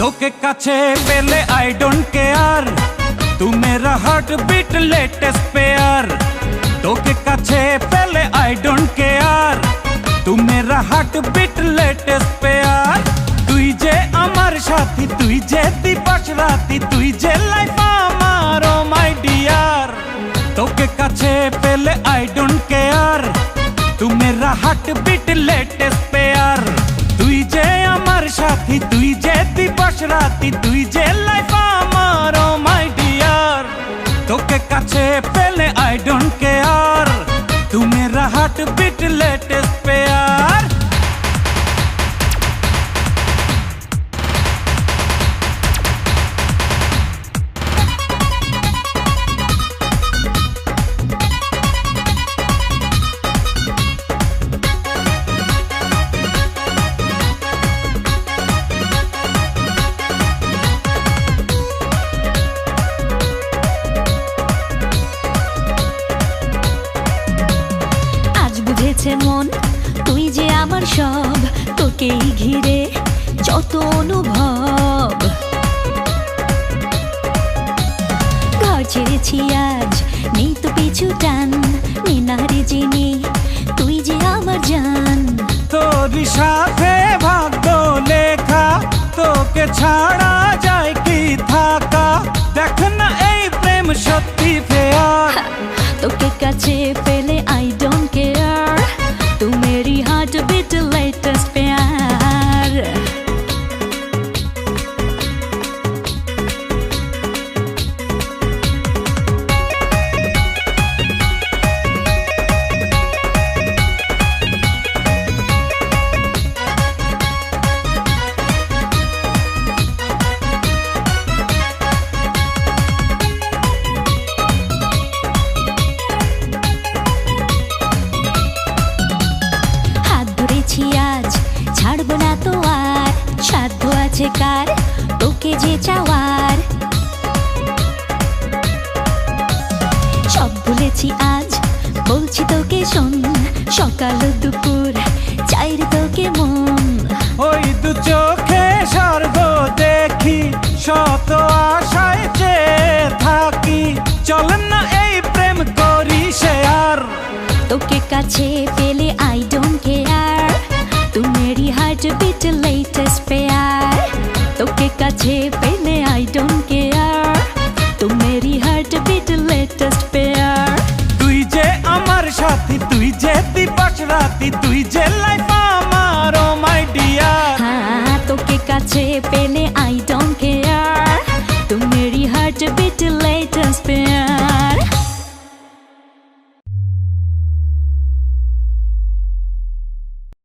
তোকে কাছে পেলে আই ডোন্ট কেয়ার, তু মেরা হার্ট বিট লেটেস্ট পেয়ার। তোকে কাছে পেলে আই ডোন্ট কেয়ার, তু মেরা হার্ট বিট লেটেস্ট পেয়ার। তুই যে আমার সাথী, তুই যে দিবস রাতি, তুই যে লাইফ আমার ও মাই ডিয়ার। তোকে কাছে পেলে আই ডোন্ট কেয়ার, তু মেরা হার্ট বিট লেটেস্ট পেয়ার। তুই যে আমার সাথী, তুই যে দিবস রাতি, তুই যে লাইফ আমার ও মাই ডিয়ার। তোকে কাছে পেলে আই ডোন্ট কেয়ার, তু মেরা হার্ট বিট লেটেস্ট পেয়ার। মন তুই যে আমার সব, তোকেই ঘিরে যত অনুভব। ঘর ছেড়েছি আজ, নেই তো পিছু টান, নিনারে জেনে তুই যে আমার জান। তোরই সাথে ভাগ্য লেখা, তোকে ছাড়া যায় কি থাকা। দেখ না এই প্রেম সত্যি ফেয়ার। তোকে কাছে পেলে আই ডোন্ট কেয়ার, तू मेरी हार्ट बीट लेटेस्ट प्यार। আজ ছাড়বো না তো আর, সাধ্য আছে কার তোকে যে চাওয়ার। সব ভুলেছি আজ, বলছি তোকে শোন, সকাল দুপুর চাই রে তোকে মন। ওই দু চোখে স্বর্গ দেখি, শত আশায় চেয়ে থাকি। চল না এই প্রেম করি শেয়ার। তোকে কাছে পেলে আই ডোন্ট কেয়ার, तू मेरी हार्ट बीट लेटेस्ट प्यार। তোকে কাছে পেলে আই ডোন্ট কেয়ার, तू मेरी हार्ट बीट लेटेस्ट प्यार। তুই যে আমার সাথী, তুই যে দিবস রাতি, তুই যে লাইফ আমার ও মাই ডিয়ার। হ্যাঁ তোকে কাছে পেলে আই ডোন্ট কেয়ার, तू मेरी हार्ट बीट लेटेस्ट प्यार।